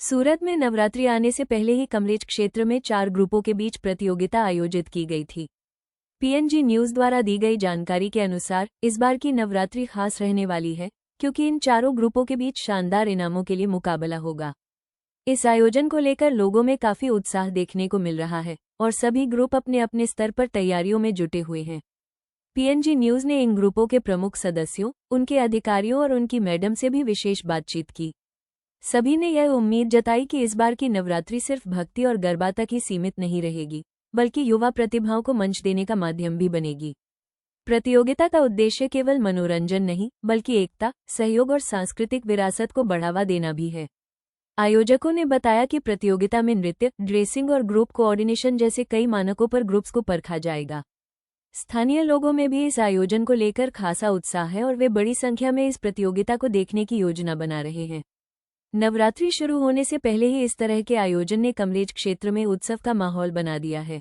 सूरत में नवरात्रि आने से पहले ही कमलेज क्षेत्र में 4 ग्रुपों के बीच प्रतियोगिता आयोजित की गई थी। पीएनजी न्यूज द्वारा दी गई जानकारी के अनुसार इस बार की नवरात्रि खास रहने वाली है, क्योंकि इन चारों ग्रुपों के बीच शानदार इनामों के लिए मुकाबला होगा। इस आयोजन को लेकर लोगों में काफी उत्साह देखने को मिल रहा है और सभी ग्रुप अपने अपने स्तर पर तैयारियों में जुटे हुए हैं। पीएनजी न्यूज ने इन ग्रुपों के प्रमुख सदस्यों, उनके अधिकारियों और उनकी मैडम से भी विशेष बातचीत की। सभी ने यह उम्मीद जताई कि इस बार की नवरात्रि सिर्फ भक्ति और गरबा तक ही सीमित नहीं रहेगी, बल्कि युवा प्रतिभाओं को मंच देने का माध्यम भी बनेगी। प्रतियोगिता का उद्देश्य केवल मनोरंजन नहीं, बल्कि एकता, सहयोग और सांस्कृतिक विरासत को बढ़ावा देना भी है। आयोजकों ने बताया कि प्रतियोगिता में नृत्य, ड्रेसिंग और ग्रुप कोऑर्डिनेशन जैसे कई मानकों पर ग्रुप्स को परखा जाएगा। स्थानीय लोगों में भी इस आयोजन को लेकर खासा उत्साह है और वे बड़ी संख्या में इस प्रतियोगिता को देखने की योजना बना रहे हैं। नवरात्रि शुरू होने से पहले ही इस तरह के आयोजन ने कमलेज क्षेत्र में उत्सव का माहौल बना दिया है।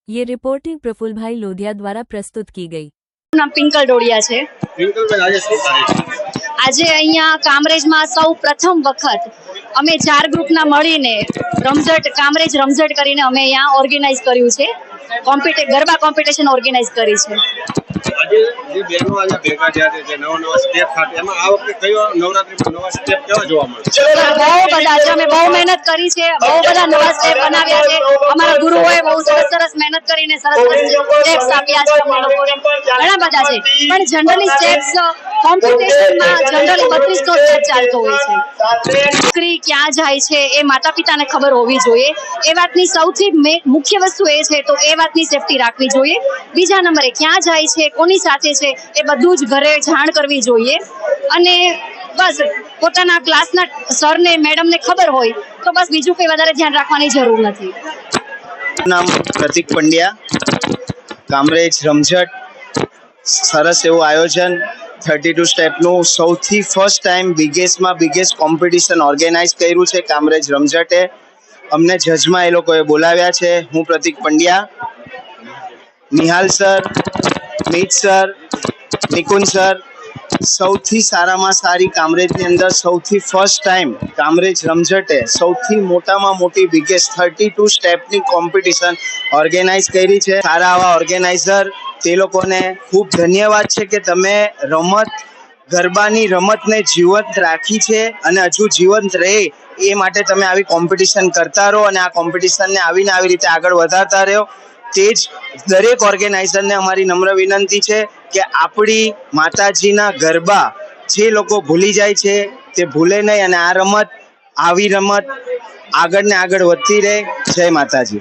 ये रिपोर्टिंग प्रफुल्ल भाई लोधिया द्वारा प्रस्तुत की गई। नाम पिंकल डोडिया छे। આજે અહીંયા કામરેજમાં સૌ પ્રથમ વખત અમે 4 ગ્રુપના મળીને કામરેજ રમઝટ કરીને અમે અહીંયા ઓર્ગેનાઇઝ કર્યું છે। ગરબા કોમ્પિટિશન ઓર્ગેનાઇઝ કરી છે। આજે જે બહેનો આજે ભેગા થયા છે, જે નવા સ્ટેપ ખાતે, એમાં આ વખતે કયો નવરાત્રીમાં નવા સ્ટેપ કેવા જોવા મળે છે? બહુ બધા છે, અમે બહુ મહેનત કરી છે, બહુ બધા નવા સ્ટેપ બનાવ્યા છે। અમારા ગુરુઓએ બહુ સરસ મહેનત કરીને સરસ સ્ટેપ્સ આપ્યા છે। અમે લોકોને ઘણા બધા છે, પણ જનરલી સ્ટેપ્સ કોમ્પિટિશનમાં જનરલી 32નો સ્ટેપ ચાલતો હોય છે। છોકરી ક્યાં જાય છે એ માતા પિતાને ખબર હોવી જોઈએ। એ વાતની સૌથી મુખ્ય વસ્તુ એ છે તો એ વાતની સેફટી રાખવી જોઈએ। બીજા નંબરે ક્યાં જાય છે, કોની સાથે છે એ બધું જ ઘરે જાણ કરવી જોઈએ। અને બસ પોતાના ક્લાસના સરને મેડમને ખબર હોય તો બસ બીજું કંઈ વધારે ધ્યાન રાખવાની જરૂર નથી। નામ પ્રતિક પંડ્યા, કામરેજ રમઝટ, સરસ એવું આયોજન। 32 સ્ટેપનું સૌથી ફર્સ્ટ ટાઈમ બિગેસ્ટમાં બિગેસ્ટ કોમ્પિટિશન ઓર્ગેનાઇઝ કર્યું છે કામરેજ રમઝટે। અમને જજમાં એ લોકોએ બોલાવ્યા છે। હું પ્રતિક પંડ્યા, નિહાલ સર, મીત સર, નિકુંજ સર, સૌથી સારામાં સારી કામરેજની અંદર સૌથી ફર્સ્ટ ટાઈમ કામરેજ રમઝટે સૌથી મોટામાં મોટી બિગેસ્ટ 32 સ્ટેપની કોમ્પિટિશન ઓર્ગેનાઇઝ કરી છે। સારા આવા ઓર્ગેનાઇઝર તે લોકોને ખૂબ ધન્યવાદ છે કે તમે ગરબાની રમતને જીવંત રાખી છે અને હજુ જીવંત રહે એ માટે તમે આવી કોમ્પિટિશન કરતા રહો અને આ કોમ્પિટિશનને આવીને આવી રીતે આગળ વધારતા રહો। તે જ દરેક ઓર્ગેનાઇઝરને અમારી નમ્ર વિનંતી છે કે આપણી માતાજીના ગરબા જે લોકો ભૂલી જાય છે તે ભૂલે નહીં અને આ રમત આવી રમત આગળ ને આગળ વધતી રહે। જય માતાજી।